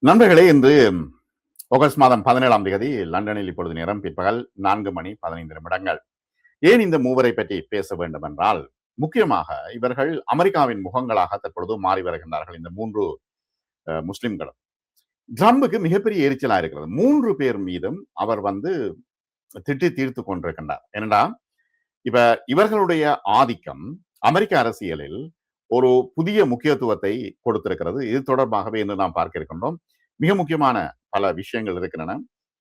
நண்பர்களே, இன்று ஆகஸ்ட் மாதம் 17ஆம் தேதி லண்டனில் இப்பொழுது நேரம் பிற்பகல் 4:15. ஏன் இந்த மூவரை பற்றி பேச வேண்டும் என்றால், முக்கியமாக இவர்கள் அமெரிக்காவின் முகங்களாக தற்பொழுது மாறி வருகின்றார்கள். இந்த 3 முஸ்லிம்களும் ட்ரம்புக்கு மிகப்பெரிய எரிச்சலா இருக்கிறது. 3 பேர் மீதும் அவர் திட்டி தீர்த்து கொண்டிருக்கின்றார். ஏனென்றா இப்ப இவர்களுடைய ஆதிக்கம் அமெரிக்க அரசியலில் ஒரு புதிய முக்கியத்துவத்தை கொடுத்திருக்கிறது. இது தொடர்பாகவே இன்று நாம் பார்க்க இருக்கின்றோம். மிக முக்கியமான பல விஷயங்கள் இருக்கின்றன.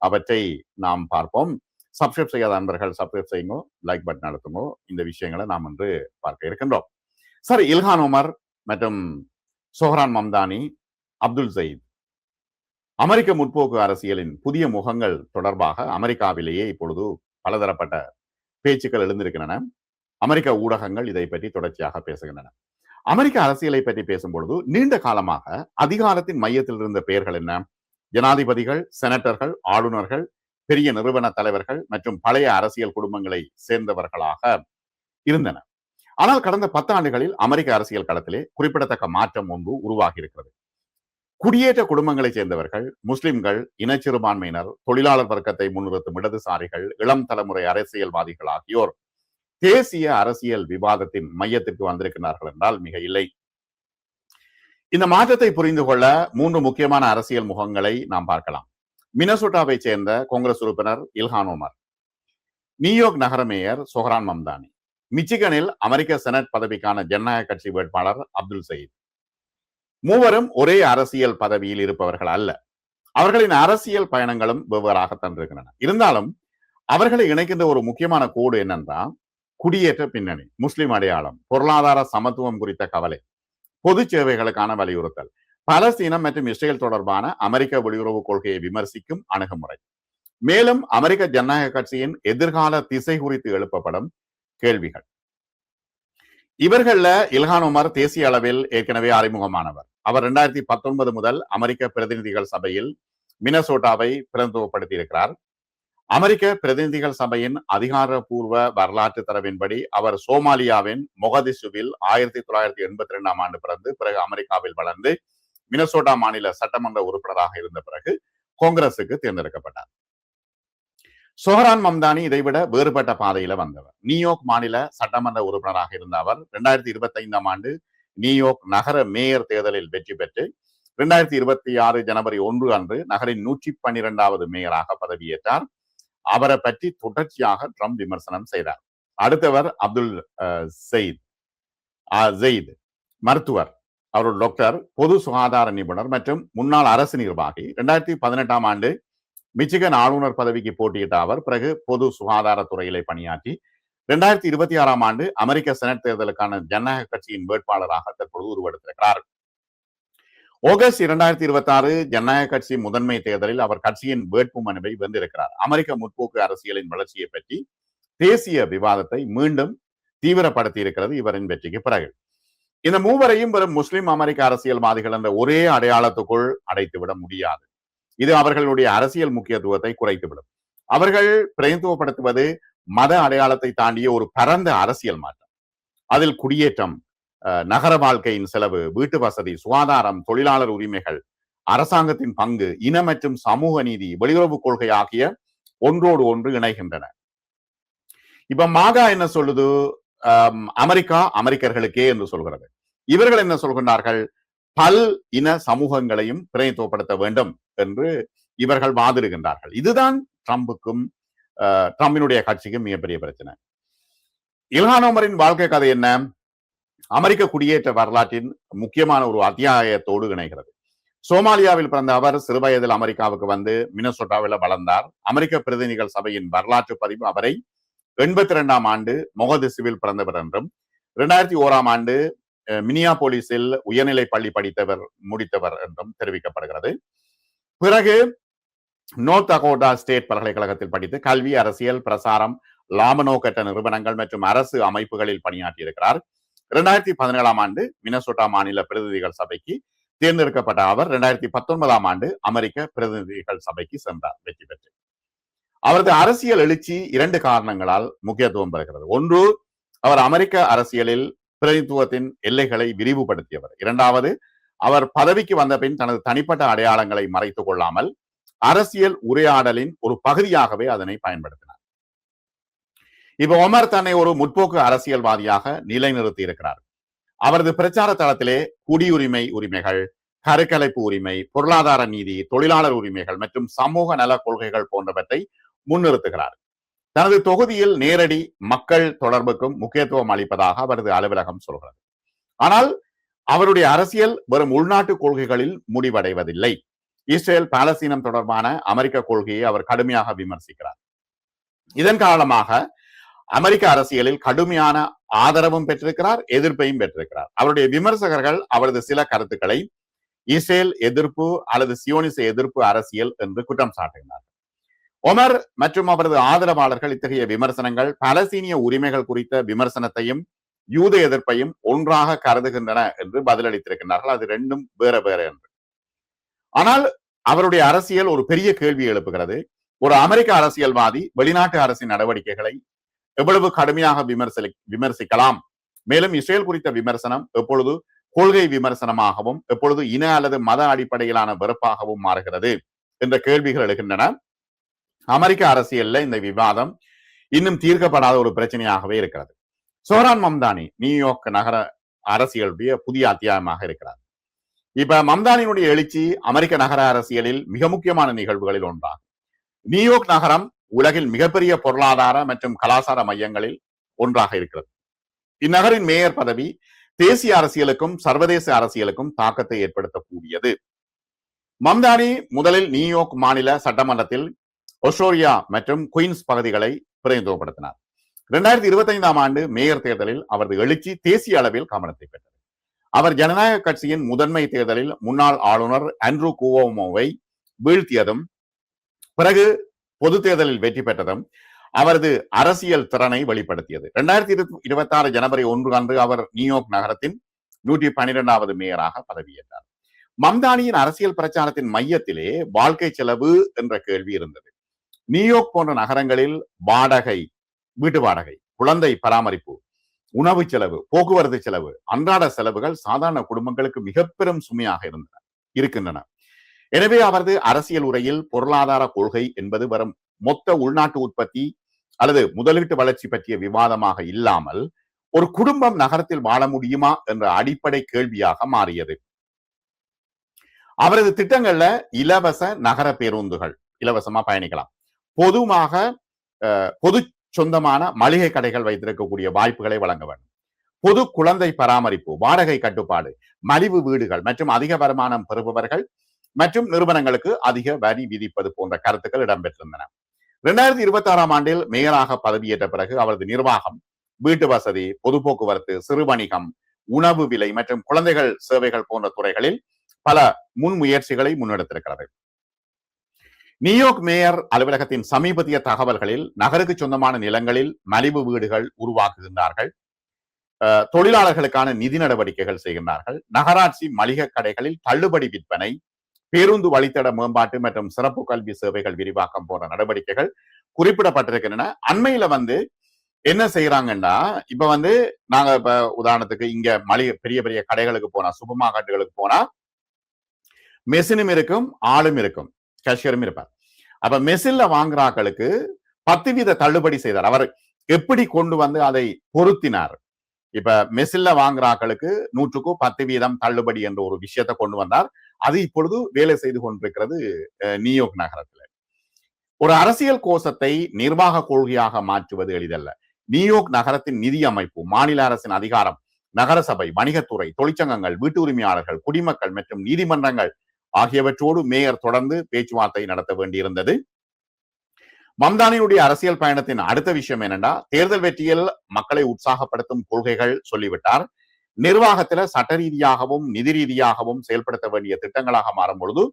அவற்றை நாம் பார்ப்போம். சப்ஸ்கிரைப் செய்யாத நண்பர்கள் சப்ஸ்கிரைப் செய்யுங்க, லைக் பட்டன் அழுத்துங்க. இந்த விஷயங்களை நாம் இன்று பார்க்க இருக்கின்றோம். சரி, இல்ஹான் உமர் மற்றும் சொஹ்ரான் மம்தானி, அப்துல் சயீத், அமெரிக்க முற்போக்கு அரசியலின் புதிய முகங்கள் தொடர்பாக அமெரிக்காவிலேயே இப்பொழுது பலதரப்பட்ட பேச்சுக்கள் எழுந்திருக்கின்றன. அமெரிக்க ஊடகங்கள் இதை பற்றி தொடர்ச்சியாக பேசுகின்றன. அமெரிக்க அரசியலை பற்றி பேசும்பொழுது நீண்ட காலமாக அதிகாரத்தின் மையத்தில் இருந்த பெயர்கள் என்ன? ஜனாதிபதிகள், செனட்டர்கள், ஆளுநர்கள், பெரிய நிறுவன தலைவர்கள் மற்றும் பழைய அரசியல் குடும்பங்களை சேர்ந்தவர்களாக இருந்தன. ஆனால் கடந்த 10 ஆண்டுகளில் அமெரிக்க அரசியல் களத்திலே குறிப்பிடத்தக்க மாற்றம் ஒன்று உருவாகி இருக்கிறது. குடியேற்ற குடும்பங்களைச் சேர்ந்தவர்கள், முஸ்லிம்கள், இனச்சிறுபான்மையினர், தொழிலாளர் வர்க்கத்தை முன்னிறுத்தும் இடதுசாரிகள், இளம் தலைமுறை அரசியல்வாதிகள் ஆகியோர் தேசிய அரசியல் விவாதத்தின் மையத்திற்கு வந்திருக்கிறார்கள் என்றால் மிக இல்லை. இந்த மாற்றத்தை புரிந்து கொள்ள 3 முக்கியமான அரசியல் முகங்களை நாம் பார்க்கலாம். மினசோட்டாவை சேர்ந்த காங்கிரஸ் உறுப்பினர் இல்ஹான் உமர், நியூயார்க் நகர மேயர் சொஹ்ரான் மம்தானி, மிச்சிகனில் அமெரிக்க செனட் பதவிக்கான ஜனநாயக கட்சி வேட்பாளர் அப்துல் சயீத். மூவரும் ஒரே அரசியல் பதவியில் இருப்பவர்கள் அல்ல. அவர்களின் அரசியல் பயணங்களும் வெவ்வேறாகத்தான் இருக்கின்றன. இருந்தாலும் அவர்களை இணைக்கின்ற ஒரு முக்கியமான கோடு என்னென்றால், குடியேற்ற பின்னணி, முஸ்லிம் அடையாளம், பொருளாதார சமத்துவம் குறித்த கவலை, பொது சேவைகளுக்கான வலியுறுத்தல், பலஸ்தீனம் மற்றும் இஸ்ரேல் தொடர்பான அமெரிக்க வெளியுறவு கொள்கையை விமர்சிக்கும் அணுகுமுறை, மேலும் அமெரிக்க ஜனநாயக கட்சியின் எதிர்கால திசை குறித்து எழுப்பப்படும் கேள்விகள். இவர்கள இல்ஹான் உமர் தேசிய அளவில் ஏற்கனவே அறிமுகமானவர். அவர் 2019 முதல் அமெரிக்க பிரதிநிதிகள் சபையில் மினசோட்டாவை பிரதிநிதித்துவப்படுத்தி இருக்கிறார். அமெரிக்க பிரதிநிதிகள் சபையின் அதிகாரப்பூர்வ வரலாற்று தரவின்படி அவர் சோமாலியாவின் மொகதிசுவில் 1982ஆம் ஆண்டு பிறந்து பிறகு அமெரிக்காவில் வளர்ந்து மினசோட்டா மாநில சட்டமன்ற உறுப்பினராக இருந்த பிறகு காங்கிரசுக்கு தேர்ந்தெடுக்கப்பட்டார். சொஹ்ரான் மம்தானி இதைவிட வேறுபட்ட பாதையில வந்தவர். நியூயார்க் மாநில சட்டமன்ற உறுப்பினராக இருந்த அவர் 2025ஆம் ஆண்டு நியூயார்க் நகர மேயர் தேர்தலில் வெற்றி பெற்று 2026 ஜனவரி 1 அன்று நகரின் 112வது மேயராக பதவியேற்றார். அவரை பற்றி தொடர்ச்சியாக ட்ரம்ப் விமர்சனம் செய்தார். அடுத்தவர் அப்துல் சயீத், மருத்துவர். அவர் டாக்டர், பொது சுகாதார நிபுணர் மற்றும் முன்னாள் அரசு நிர்வாகி. 2018ஆம் ஆண்டு மிச்சிகன் ஆளுநர் பதவிக்கு போட்டியிட்ட அவர் பிறகு பொது சுகாதாரத்துறையிலே பணியாற்றி 2026ஆம் ஆண்டு அமெரிக்க செனட் தேர்தலுக்கான ஜனநாயக கட்சியின் வேட்பாளராக தற்பொழுது உருவெடுத்திருக்கிறார். ஆகஸ்ட் 2026 ஜனநாயக கட்சி முதன்மை தேர்தலில் அவர் கட்சியின் வேட்பு மனுவை வென்றிருக்கிறார். அமெரிக்க முற்போக்கு அரசியலின் வளர்ச்சியை பற்றி தேசிய விவாதத்தை மீண்டும் தீவிரப்படுத்தி இருக்கிறது இவரின் வெற்றிக்கு பிறகு. இந்த மூவரையும் வெறும் முஸ்லிம் அமெரிக்க அரசியல்வாதிகள் என்ற ஒரே அடையாளத்துக்குள் அடைத்துவிட முடியாது. இது அவர்களுடைய அரசியல் முக்கியத்துவத்தை குறைத்துவிடும். அவர்கள் பிரதிநிதித்துவப்படுத்துவது மத அடையாளத்தை தாண்டிய ஒரு பரந்த அரசியல் மாற்றம். அதில் குடியேற்றம், நகர வாழ்க்கையின் செலவு, வீட்டு வசதி, சுகாதாரம், தொழிலாளர் உரிமைகள், அரசாங்கத்தின் பங்கு, இன மற்றும் சமூக நீதி, வெளியுறவு கொள்கை ஆகிய ஒன்றோடு ஒன்று இணைகின்றன. இப்ப மாகா என்ன சொல்லுது? அமெரிக்கா அமெரிக்கர்களுக்கே என்று சொல்கிறது. இவர்கள் என்ன சொல்கின்றார்கள்? பல் இன சமூகங்களையும் பிரதிநிதித்துவப்படுத்த வேண்டும் என்று இவர்கள் வாதிடுகின்றார்கள். இதுதான் ட்ரம்பினுடைய கட்சிக்கு மிகப்பெரிய பிரச்சனை. இல்ஹான் உமரின் வாழ்க்கை கதை என்ன? அமெரிக்க குடியேற்ற வரலாற்றின் முக்கியமான ஒரு அத்தியாயத்தோடு இணைகிறது. சோமாலியாவில் பிறந்த அவர் சிறுவயதில் அமெரிக்காவுக்கு வந்து மினசோட்டாவில் வளர்ந்தார். அமெரிக்க பிரதிநிதிகள் சபையின் வரலாற்று பதிவு அவரை 82ஆம் ஆண்டு மொகதிசுவில் பிறந்தவர் என்றும் 2001ஆம் ஆண்டு மினியாபோலிஸில் உயர்நிலை பள்ளி முடித்தவர் என்றும் தெரிவிக்கப்படுகிறது. பிறகு நோர்த் டகோட்டா ஸ்டேட் பல்கலைக்கழகத்தில் படித்து கல்வி, அரசியல், பிரசாரம், லாப நோக்கற்ற நிறுவனங்கள் மற்றும் அரசு அமைப்புகளில் பணியாற்றி இருக்கிறார். 2017ஆம் ஆண்டு மினசோட்டா மாநில பிரதிநிதிகள் சபைக்கு தேர்ந்தெடுக்கப்பட்ட அவர் 2019ஆம் ஆண்டு அமெரிக்க பிரதிநிதிகள் சபைக்கு சென்றார் வெற்றி பெற்று. அவரது அரசியல் எழுச்சி 2 காரணங்களால் முக்கியத்துவம் பெறுகிறது. ஒன்று, அவர் அமெரிக்க அரசியலில் பிரதிநிதித்துவத்தின் எல்லைகளை விரிவுபடுத்தியவர். இரண்டாவது, அவர் பதவிக்கு வந்த பின் தனது தனிப்பட்ட அடையாளங்களை மறைத்துக் கொள்ளாமல் அரசியல் உரையாடலின் ஒரு பகுதியாகவே அதனை பயன்படுத்தினார். இப்ப ஒமர் தன்னை ஒரு முற்போக்கு அரசியல்வாதியாக நிலைநிறுத்தி இருக்கிறார். அவரது பிரச்சார தளத்திலே குடியுரிமை உரிமைகள், கருக்கலைப்பு உரிமை, பொருளாதார நீதி, தொழிலாளர் உரிமைகள் மற்றும் சமூக நல கொள்கைகள் போன்றவற்றை முன்னிறுத்துகிறார். தனது தொகுதியில் நேரடி மக்கள் தொடர்புக்கும் முக்கியத்துவம் அளிப்பதாக அவரது அலுவலகம் சொல்கிறது. ஆனால் அவருடைய அரசியல் வெறும் உள்நாட்டு கொள்கைகளில் முடிவடைவதில்லை. இஸ்ரேல் பாலஸ்தீனம் தொடர்பான அமெரிக்க கொள்கையை அவர் கடுமையாக விமர்சிக்கிறார். இதன் காரணமாக அமெரிக்க அரசியலில் கடுமையான ஆதரவும் பெற்றிருக்கிறார், எதிர்ப்பையும் பெற்றிருக்கிறார். அவருடைய விமர்சகர்கள் அவரது சில கருத்துக்களை இஸ்ரேல் எதிர்ப்பு அல்லது சியோனிச எதிர்ப்பு அரசியல் என்று குற்றம் சாட்டுகிறார். ஒமர் மற்றும் அவரது ஆதரவாளர்கள் இத்தகைய விமர்சனங்கள் பாலஸ்தீனிய உரிமைகள் குறித்த விமர்சனத்தையும் யூத எதிர்ப்பையும் ஒன்றாக கருதுகின்றன என்று பதிலளித்திருக்கிறார்கள். அது ரெண்டும் வேற வேற என்று. ஆனால் அவருடைய அரசியல் ஒரு பெரிய கேள்வி எழுப்புகிறது. ஒரு அமெரிக்க அரசியல்வாதி வெளிநாட்டு அரசின் நடவடிக்கைகளை எவ்வளவு கடுமையாக விமர்சிக்கலாம்? மேலும் இஸ்ரேல் குறித்த விமர்சனம் எப்பொழுது கொள்கை விமர்சனமாகவும் எப்பொழுது இன அல்லது மத அடிப்படையிலான வெறுப்பாகவும் மாறுகிறது என்ற கேள்விகள் எழுகின்றன. அமெரிக்க அரசியல்ல இந்த விவாதம் இன்னும் தீர்க்கப்படாத ஒரு பிரச்சனையாகவே இருக்கிறது. சோரான் மம்தானி நியூயார்க் நகர அரசியலுடைய புதிய அத்தியாயமாக இருக்கிறார். இப்ப மம்தானியினுடைய எழுச்சி அமெரிக்க நகர அரசியலில் மிக முக்கியமான நிகழ்வுகளில் ஒன்றாகும். நியூயார்க் நகரம் உலகில் மிகப்பெரிய பொருளாதார மற்றும் கலாச்சார மையங்களில் ஒன்றாக இருக்கிறது. இந்நகரின் மேயர் பதவி தேசிய அரசியலுக்கும் சர்வதேச அரசியலுக்கும் தாக்கத்தை ஏற்படுத்தக்கூடியது. மம்தானி முதலில் நியூயார்க் மாநில சட்டமன்றத்தில் ஒஷோரியா மற்றும் குயின்ஸ் பகுதிகளை பிரதிநிதித்துவப்படுத்தினார். 2025ஆம் ஆண்டு மேயர் தேர்தலில் அவரது எழுச்சி தேசிய அளவில் கவனத்தை பெற்றது. அவர் ஜனநாயக கட்சியின் முதன்மை தேர்தலில் முன்னாள் ஆளுநர் ஆண்ட்ரூ குவோமோவை வீழ்த்தியதும் பிறகு பொது தேர்தலில் வெற்றி பெற்றதும் அவரது அரசியல் திறனை வெளிப்படுத்தியது. 2026 ஜனவரி 1 அன்று அவர் நியூயார்க் நகரத்தின் 112வது மேயராக பதவியேற்றார். மம்தானியின் அரசியல் பிரச்சாரத்தின் மையத்திலே வாழ்க்கை செலவு என்ற கேள்வி இருந்தது. நியூயார்க் போன்ற நகரங்களில் வாடகை, வீட்டு வாடகை, குழந்தை பராமரிப்பு, உணவு செலவு, போக்குவரத்து செலவு, அன்றாட செலவுகள் சாதாரண குடும்பங்களுக்கு மிக பெரும் சுமையாக இருக்கின்றன. எனவே அவரது அரசியல் உரையில் பொருளாதார கொள்கை என்பது வரும் மொத்த உள்நாட்டு உற்பத்தி அல்லது முதலீட்டு வளர்ச்சி பற்றிய விவாதமாக இல்லாமல் ஒரு குடும்பம் நகரத்தில் வாழ முடியுமா என்ற அடிப்படை கேள்வியாக மாறியது. அவரது திட்டங்கள்ல இலவச நகர பேருந்துகள், இலவசமா பயணிக்கலாம், பொது சொந்தமான மளிகை கடைகள் வைத்திருக்கக்கூடிய வாய்ப்புகளை வழங்க வேண்டும், பொது குழந்தை பராமரிப்பு, வாடகை கட்டுப்பாடு, மலிவு வீடுகள் மற்றும் அதிக வருமானம் பெறுபவர்கள் மற்றும் நிறுவனங்களுக்கு அதிக வரி விதிப்பது போன்ற கருத்துக்கள் இடம்பெற்றிருந்தன. 2026ஆம் ஆண்டில் மேயராக பதவியேற்ற பிறகு அவரது நிர்வாகம் வீட்டு வசதி, பொது போக்குவரத்து, சிறு வணிகம், உணவு விலை மற்றும் குழந்தைகள் சேவைகள் போன்ற துறைகளில் பல முன்முயற்சிகளை முன்னெடுத்திருக்கிறது. நியூயார்க் மேயர் அலுவலகத்தின் சமீபத்திய தகவல்களில் நகருக்கு சொந்தமான நிலங்களில் மலிவு வீடுகள் உருவாக்குகின்றார்கள், தொழிலாளர்களுக்கான நிதி நடவடிக்கைகள் செய்கின்றார்கள், நகராட்சி மளிகை கடைகளில் தள்ளுபடி விற்பனை, பேருந்து வழித்தட மேம்பாட்டு மற்றும் சிறப்பு கல்வி சேவைகள் விரிவாக்கம் போன்ற நடவடிக்கைகள் குறிப்பிடப்பட்டிருக்கின்றன. அண்மையில என்ன செய்யறாங்கன்னா, இப்ப நாங்க இப்ப உதாரணத்துக்கு இங்க பெரிய பெரிய கடைகளுக்கு போனா, சூப்பர் மார்க்கெட்டுகளுக்கு போனா மெஷினும் இருக்கும், ஆளும் இருக்கும், கேஷியரும் இருப்பார். அப்ப மெஷின்ல வாங்குறாக்களுக்கு 10% தள்ளுபடி செய்தார். அவர் எப்படி கொண்டு அதை பொருத்தினார்? இப்ப மெஷின்ல வாங்குறாக்களுக்கு 100க்கு 10% தள்ளுபடி என்ற ஒரு விஷயத்தை கொண்டு வந்தார். அது இப்பொழுது வேலை செய்து கொண்டிருக்கிறது நியூயார்க் நகரத்தில். ஒரு அரசியல் கோஷத்தை நிர்வாக கொள்கையாக மாற்றுவது எளிதல்ல. நியூயார்க் நகரத்தின் நிதி அமைப்பு, மாநில அரசின் அதிகாரம், நகரசபை, வணிகத்துறை, தொழிற்சங்கங்கள், வீட்டு உரிமையாளர்கள், குடிமக்கள் மற்றும் நீதிமன்றங்கள் ஆகியவற்றோடு மேயர் தொடர்ந்து பேச்சுவார்த்தை நடத்த வேண்டியிருந்தது. மம்தானியுடைய அரசியல் பயணத்தின் அடுத்த விஷயம் என்னன்னா, தேர்தல் வெற்றியில் மக்களை உற்சாகப்படுத்தும் கொள்கைகள் சொல்லிவிட்டார். நிர்வாகத்துல சட்ட ரீதியாகவும் நிதி ரீதியாகவும் செயல்படுத்த வேண்டிய திட்டங்களாக மாறும் பொழுது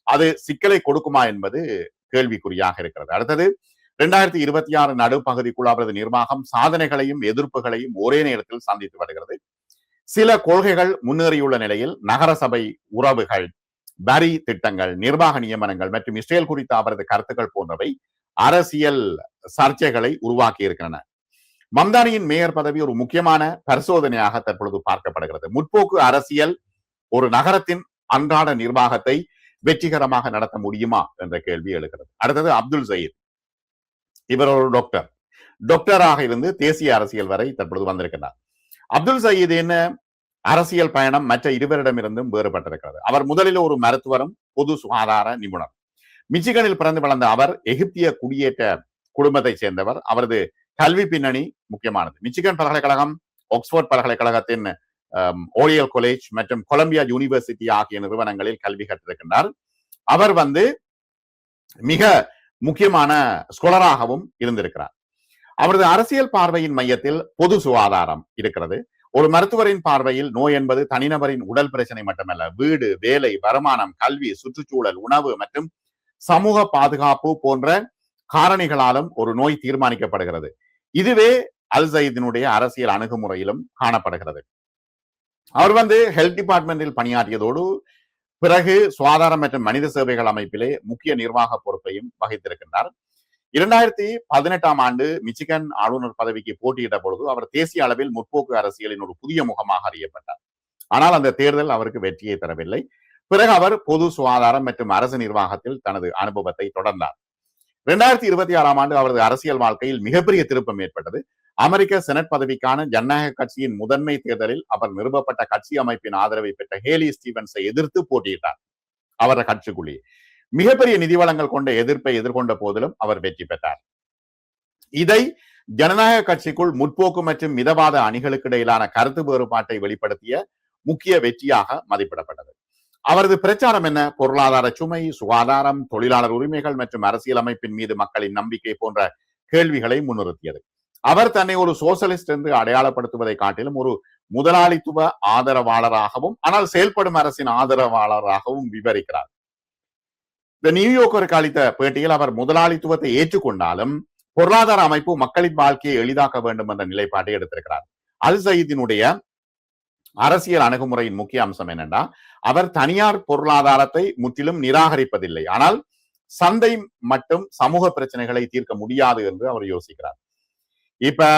அது சிக்கலை கொடுக்குமா என்பது கேள்விக்குறியாக இருக்கிறது. அடுத்தது 2026 நடுப்பகுதிக்குள் அவரது நிர்வாகம் சாதனைகளையும் எதிர்ப்புகளையும் ஒரே நேரத்தில் சந்தித்து வருகிறது. சில கொள்கைகள் முன்னேறியுள்ள நிலையில் நகரசபை உறவுகள், வரி திட்டங்கள், நிர்வாக நியமனங்கள் மற்றும் இஸ்ரேல் குறித்த அவரது கருத்துக்கள் போன்றவை அரசியல் சர்ச்சைகளை உருவாக்கி இருக்கின்றன. மம்தானியின் மேயர் பதவி ஒரு முக்கியமான பரிசோதனையாக தற்பொழுது பார்க்கப்படுகிறது. முற்போக்கு அரசியல் ஒரு நகரத்தின் அன்றாட நிர்வாகத்தை வெற்றிகரமாக நடத்த முடியுமா என்ற கேள்வி எழுகிறது. அடுத்தது அப்துல் சயீத். இவர் ஒரு டாக்டராக இருந்து தேசிய அரசியல் வரை தற்பொழுது வந்திருக்கிறார். அப்துல் சயீத் என்ன அரசியல் பயணம் மற்ற இருவரிடமிருந்தும் வேறுபட்டிருக்கிறது. அவர் முதலில் ஒரு மருத்துவரும் பொது சுகாதார நிபுணர். மிச்சிகனில் பிறந்து வளர்ந்த அவர் எகிப்திய குடியேற்ற குடும்பத்தை சேர்ந்தவர். அவரது கல்வி பின்னணி முக்கியமானது. மிச்சிகன் பல்கலைக்கழகம், ஆக்ஸ்போர்ட் பல்கலைக்கழகத்தின் ஓரியல் காலேஜ் மற்றும் கொலம்பியா யூனிவர்சிட்டி ஆகிய நிறுவனங்களில் கல்வி கற்றிருக்கின்றார். அவர் மிக முக்கியமான ஸ்காலராகவும் இருந்திருக்கிறார். அவரது அரசியல் பார்வையின் மையத்தில் பொது சுகாதாரம் இருக்கிறது. ஒரு மருத்துவரின் பார்வையில் நோய் என்பது தனிநபரின் உடல் பிரச்சனை மட்டுமல்ல, வீடு, வேலை, வருமானம், கல்வி, சுற்றுச்சூழல், உணவு மற்றும் சமூக பாதுகாப்பு போன்ற காரணிகளாலும் ஒரு நோய் தீர்மானிக்கப்படுகிறது. இதுவே அல் சயீதினுடைய அரசியல் அணுகுமுறையிலும் காணப்படுகிறது. அவர் ஹெல்த் டிபார்ட்மெண்டில் பணியாற்றியதோடு பிறகு சுகாதாரம் மற்றும் மனித சேவைகள் அமைப்பிலே முக்கிய நிர்வாக பொறுப்பையும் வகித்திருக்கின்றார். 2018 ஆண்டு மிச்சிகன் ஆளுநர் பதவிக்கு போட்டியிட்ட பொழுது அவர் தேசிய அளவில் முற்போக்கு அரசியலின் ஒரு புதிய முகமாக அறியப்பட்டார். ஆனால் அந்த தேர்தல் அவருக்கு வெற்றியை தரவில்லை. பிறகு அவர் பொது சுகாதாரம் மற்றும் அரசு நிர்வாகத்தில் தனது அனுபவத்தை தொடர்ந்தார். 2026 ஆண்டு அவரது அரசியல் வாழ்க்கையில் மிகப்பெரிய திருப்பம் ஏற்பட்டது. அமெரிக்க செனட் பதவிக்கான ஜனநாயக கட்சியின் முதன்மை தேர்தலில் அவர் நிறுவப்பட்ட கட்சி அமைப்பின் ஆதரவை பெற்ற ஹேலி ஸ்டீவன்ஸை எதிர்த்து போட்டியிட்டார். அவரது கட்சிக்குள்ளே மிகப்பெரிய நிதி வளங்கள் கொண்ட எதிர்ப்பை எதிர்கொண்ட போதிலும் அவர் வெற்றி பெற்றார். இதை ஜனநாயக கட்சிக்குள் முற்போக்கு மற்றும் மிதவாத அணிகளுக்கு இடையிலான கருத்து வேறுபாட்டை வெளிப்படுத்திய முக்கிய வெற்றியாக மதிப்பிடப்பட்டது. அவரது பிரச்சாரம் என்ன? பொருளாதார சுமை, சுகாதாரம், தொழிலாளர் உரிமைகள் மற்றும் அரசியல் அமைப்பின் மீது மக்களின் நம்பிக்கை போன்ற கேள்விகளை முன்னிறுத்தியது. அவர் தன்னை ஒரு சோசலிஸ்ட் என்று அடையாளப்படுத்துவதை காட்டிலும் ஒரு முதலாளித்துவ ஆதரவாளராகவும் ஆனால் செயல்படும் அரசின் ஆதரவாளராகவும் விவரிக்கிறார். இந்த நியூயார்க்கருக்கு அளித்த பேட்டியில் அவர் முதலாளித்துவத்தை ஏற்றுக்கொண்டாலும் பொருளாதார அமைப்பு மக்களின் வாழ்க்கையை எளிதாக்க வேண்டும் என்ற நிலைப்பாட்டை எடுத்திருக்கிறார். அல் சயீதினுடைய அரசியல் அணுகுமுறையின் முக்கிய அம்சம் என்னன்னா, அவர் தனியார் பொருளாதாரத்தை முற்றிலும் நிராகரிப்பதில்லை, ஆனால் சந்தை மட்டும் சமூக பிரச்சனைகளை தீர்க்க முடியாது என்று அவர் யோசிக்கிறார். இப்ப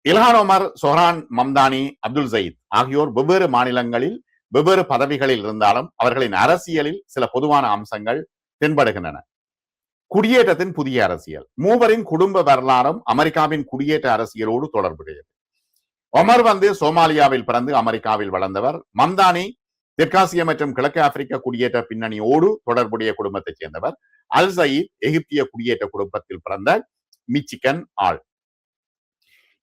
இல்ஹான் ஒமர், சொஹ்ரான் மம்தானி, அப்துல் சயீத் ஆகியோர் வெவ்வேறு மாநிலங்களில் வெவ்வேறு பதவிகளில் இருந்தாலும் அவர்களின் அரசியலில் சில பொதுவான அம்சங்கள் தென்படுகின்றன. குடியேற்றத்தின் புதிய அரசியல். மூவரின் குடும்ப வரலாறும் அமெரிக்காவின் குடியேற்ற அரசியலோடு தொடர்புடையது. ஒமர் சோமாலியாவில் பிறந்து அமெரிக்காவில் வளர்ந்தவர். மம்தானி தெற்காசிய மற்றும் கிழக்கு ஆப்பிரிக்க குடியேற்ற பின்னணியோடு தொடர்புடைய குடும்பத்தைச் சேர்ந்தவர். அல் சயீத் எகிப்திய குடியேற்ற குடும்பத்தில் பிறந்த மிச்சிகன் ஆள்.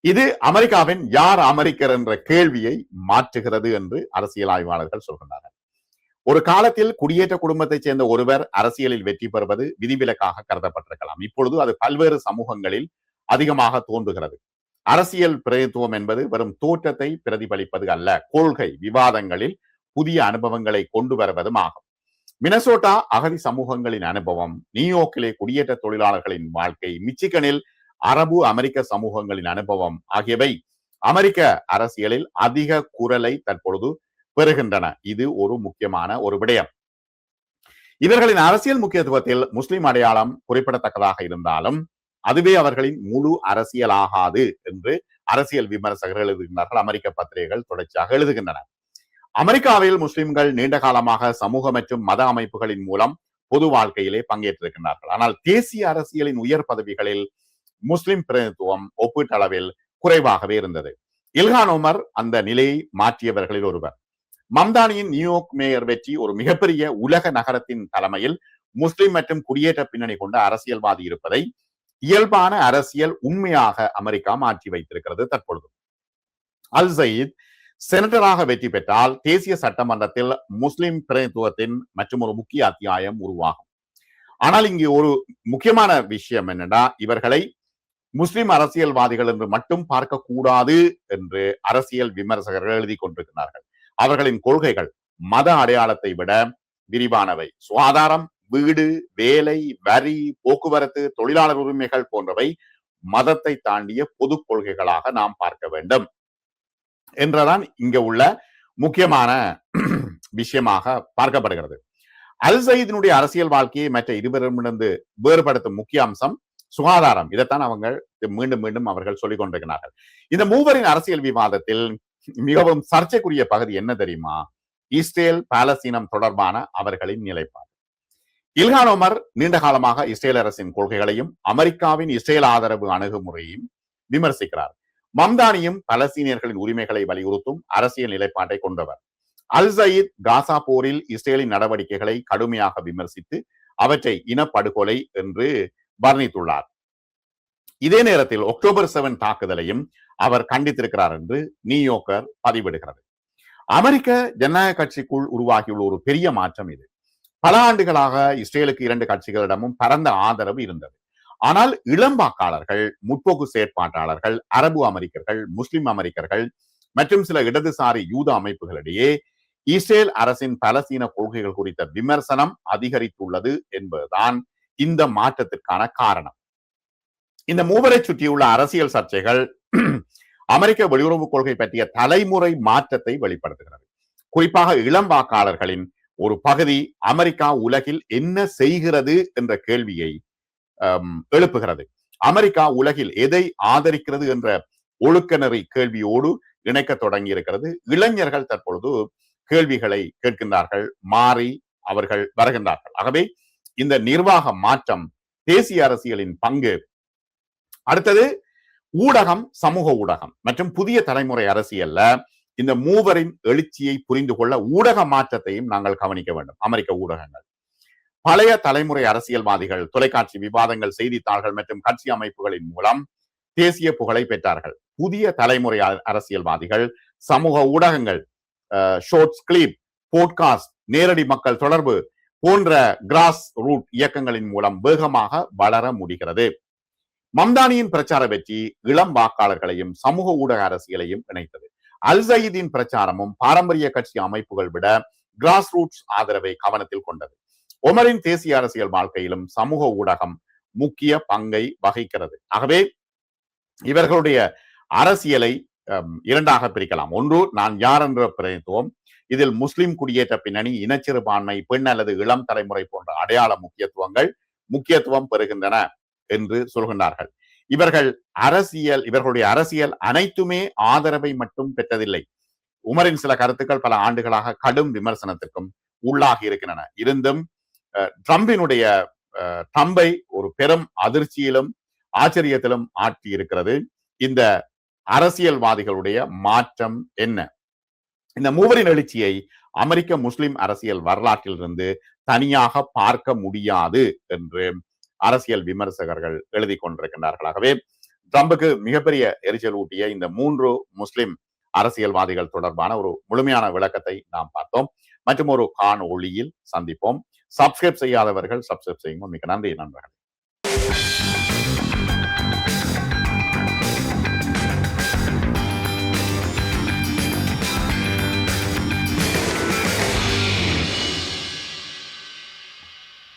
இது அமெரிக்காவின் யார் அமெரிக்கர் என்ற கேள்வியை மாற்றுகிறது என்று அரசியல் ஆய்வாளர்கள் சொல்கின்றனர். ஒரு காலத்தில் குடியேற்ற குடும்பத்தைச் சேர்ந்த ஒருவர் அரசியலில் வெற்றி பெறுவது விதிவிலக்காக கருதப்பட்டிருக்கலாம். இப்பொழுது அது பல்வேறு சமூகங்களில் அதிகமாக தோன்றுகிறது. அரசியல் பிரதித்துவம் என்பது வெறும் தோற்றத்தை பிரதிபலிப்பது அல்ல, கொள்கை விவாதங்களில் புதிய அனுபவங்களை கொண்டு வருவதும் ஆகும். மினசோட்டா அகதி சமூகங்களின் அனுபவம், நியூயார்க்கிலே குடியேற்ற தொழிலாளர்களின் வாழ்க்கை, மிச்சிகனில் அரபு அமெரிக்க சமூகங்களின் அனுபவம் ஆகியவை அமெரிக்க அரசியலில் அதிக குரலை தற்பொழுது பெறுகின்றன. இது ஒரு முக்கியமான ஒரு விடயம். இவர்களின் அரசியல் முக்கியத்துவத்தில் முஸ்லிம் அடையாளம் குறிப்பிடத்தக்கதாக இருந்தாலும் அதுவே அவர்களின் முழு அரசியலாகாது என்று அரசியல் விமர்சகர்கள் எழுதுகின்றார்கள். அமெரிக்க பத்திரிகைகள் தொடர்ச்சியாக எழுதுகின்றன. அமெரிக்காவில் முஸ்லிம்கள் நீண்ட காலமாக சமூக மற்றும் மத அமைப்புகளின் மூலம் பொது வாழ்க்கையிலே பங்கேற்றிருக்கின்றார்கள். ஆனால் தேசிய அரசியலின் உயர் பதவிகளில் முஸ்லிம் பிரதிநிதித்துவம் ஒப்பீட்டளவில் குறைவாகவே இருந்தது. இல்ஹான் ஒமர் அந்த நிலையை மாற்றியவர்களில் ஒருவர். மம்தானியின் நியூயார்க் மேயர் வெற்றி ஒரு மிகப்பெரிய உலக நகரத்தின் தலைமையில் முஸ்லிம் மற்றும் குடியேற்ற பின்னணி கொண்ட அரசியல்வாதி இருப்பதை இயல்பான அரசியல் உண்மையாக அமெரிக்கா மாற்றி வைத்திருக்கிறது. தற்பொழுது அல் சயீத் செனட்டராக வெற்றி பெற்றால் தேசிய சட்டமன்றத்தில் முஸ்லிம் பிரதிநிதித்துவத்தின் மற்றும் ஒரு முக்கிய அத்தியாயம் உருவாகும். ஆனால் இங்கு ஒரு முக்கியமான விஷயம் என்னன்னா, இவர்களை முஸ்லிம் அரசியல்வாதிகள் என்று மட்டும் பார்க்க கூடாது என்று அரசியல் விமர்சகர்கள் எழுதி கொண்டிருக்கிறார்கள். அவர்களின் கொள்கைகள் மத அடையாளத்தை விட விரிவானவை. சுகாதாரம், வீடு, வேலை, வரி, போக்குவரத்து, தொழிலாளர் உரிமைகள் போன்றவை மதத்தை தாண்டிய பொது கொள்கைகளாக நாம் பார்க்க வேண்டும் என்றதான் இங்க உள்ள முக்கியமான விஷயமாக பார்க்கப்படுகிறது. அல் சயீதினுடைய அரசியல் வாழ்க்கையை மற்ற இருவரிடமிருந்து வேறுபடுத்தும் முக்கிய அம்சம் சுகாதாரம். இதைத்தான் அவங்க மீண்டும் மீண்டும் அவர்கள் சொல்லிக் கொண்டிருக்கிறார்கள். இந்த மூவரின் அரசியல் விவாதத்தில் மிகவும் சர்ச்சைக்குரிய பகுதி என்ன தெரியுமா? இஸ்ரேல் பாலஸ்தீனம் தொடர்பான அவர்களின் நிலைப்பாடு. இல்ஹான் ஒமர் நீண்ட காலமாக இஸ்ரேல் அரசின் கொள்கைகளையும் அமெரிக்காவின் இஸ்ரேல் ஆதரவு அணுகுமுறையையும் விமர்சிக்கிறார். மம்தானியும் பலஸ்தீனியர்களின் உரிமைகளை வலியுறுத்தும் அரசியல் நிலைப்பாட்டை கொண்டவர். அல் சயீத் காசா போரில் இஸ்ரேலின் நடவடிக்கைகளை கடுமையாக விமர்சித்து அவற்றை இனப்படுகொலை என்று வர்ணித்துள்ளார். இதே நேரத்தில் அக்டோபர் 7 தாக்குதலையும் அவர் கண்டித்திருக்கிறார் என்று நியூயோர்க்கர் பதிவிடுகிறது. அமெரிக்க ஜனநாயக கட்சிக்குள் உருவாகியுள்ள ஒரு பெரிய மாற்றம் இது. பல ஆண்டுகளாக இஸ்ரேலுக்கு 2 கட்சிகளிடமும் பரந்த ஆதரவு இருந்தது. ஆனால் இளம் வாக்காளர்கள், முற்போக்கு செயற்பாட்டாளர்கள், அரபு அமெரிக்கர்கள், முஸ்லிம் அமெரிக்கர்கள் மற்றும் சில இடதுசாரி யூத அமைப்புகளிடையே இஸ்ரேல் அரசின் பலஸ்தீன கொள்கைகள் குறித்த விமர்சனம் அதிகரித்துள்ளது என்பதுதான் இந்த மாற்றத்திற்கான காரணம். இந்த மூவரை சுற்றியுள்ள அரசியல் சர்ச்சைகள் அமெரிக்க வெளியுறவு கொள்கை பற்றிய தலைமுறை மாற்றத்தை வெளிப்படுத்துகிறது. குறிப்பாக இளம் வாக்காளர்களின் ஒரு பகுதி அமெரிக்கா உலகில் என்ன செய்கிறது என்ற கேள்வியை எழுப்புகிறது. அமெரிக்கா உலகில் எதை ஆதரிக்கிறது என்ற ஒழுக்க நெறி கேள்வியோடு இணைக்க தொடங்கி இருக்கிறது. இளைஞர்கள் தற்பொழுது கேள்விகளை கேட்கின்றார்கள், மாறி அவர்கள் வருகின்றார்கள். ஆகவே இந்த நிர்வாக மாற்றம், தேசிய அரசியலின் பங்கு, அடுத்தது ஊடகம், சமூக ஊடகம் மற்றும் புதிய தலைமுறை அரசியல்ல இந்த மூவரின் எழுச்சியை புரிந்து கொள்ள ஊடக மாற்றத்தையும் நாங்கள் கவனிக்க வேண்டும். அமெரிக்க ஊடகங்கள், பழைய தலைமுறை அரசியல்வாதிகள் தொலைக்காட்சி விவாதங்கள், செய்தித்தாள்கள் மற்றும் கட்சி அமைப்புகளின் மூலம் தேசிய புகழை பெற்றார்கள். புதிய தலைமுறை அரசியல்வாதிகள் சமூக ஊடகங்கள், ஷோர்ட்ஸ் கிளிப், போட்காஸ்ட், நேரடி மக்கள் தொடர்பு போன்ற கிராஸ் ரூட் இயக்கங்களின் மூலம் வேகமாக வளர முடிகிறது. மம்தானியின் பிரச்சார வெற்றி இளம் வாக்காளர்களையும் சமூக ஊடக அரசியலையும் இணைத்தது. அல் சயீதின் பிரச்சாரமும் பாரம்பரிய கட்சி அமைப்புகள் விட கிராஸ் ரூட்ஸ் ஆதரவை கவனத்தில் கொண்டது. ஒமரின் தேசிய அரசியல் வாழ்க்கையிலும் சமூக ஊடகம் முக்கிய பங்கை வகிக்கிறது. ஆகவே இவர்களுடைய அரசியலை இரண்டாக பிரிக்கலாம். ஒன்று, நான் யார் என்ற பிரதித்துவம். இதில் முஸ்லிம் குடியேற்ற பின்னணி, இனச்சிறுபான்மை, பெண் அல்லது இளம் தலைமுறை போன்ற அடையாள முக்கியத்துவம் பெறுகின்றன என்று சொல்கின்றார்கள். இவர்களுடைய அரசியல் அனைத்துமே ஆதரவை மட்டும் பெற்றதில்லை. உமரின் சில கருத்துக்கள் பல ஆண்டுகளாக கடும் விமர்சனத்திற்கும் உள்ளாகி இருக்கின்றன. இருந்தும் ட்ரம்பை ஒரு பெரும் அதிர்ச்சியிலும் ஆச்சரியத்திலும் ஆற்றி இருக்கிறது. இந்த அரசியல்வாதிகளுடைய மாற்றம் என்ன? இந்த மூவரின் எழுச்சியை அமெரிக்க முஸ்லிம் அரசியல் வரலாற்றிலிருந்து தனியாக பார்க்க முடியாது என்று அரசியல் விமர்சகர்கள் எழுதி கொண்டிருக்கின்றார்கள். ஆகவே ட்ரம்புக்கு மிகப்பெரிய எரிச்சல் ஊட்டிய இந்த 3 முஸ்லிம் அரசியல்வாதிகள் தொடர்பான ஒரு முழுமையான விளக்கத்தை நாம் பார்த்தோம். மற்றும் ஒரு காணொளியில் சந்திப்போம். சப்ஸ்கிரைப் செய்யாதவர்கள் சப்ஸ்கிரைப் செய்யுங்கள். மிக நன்றி நண்பர்கள்.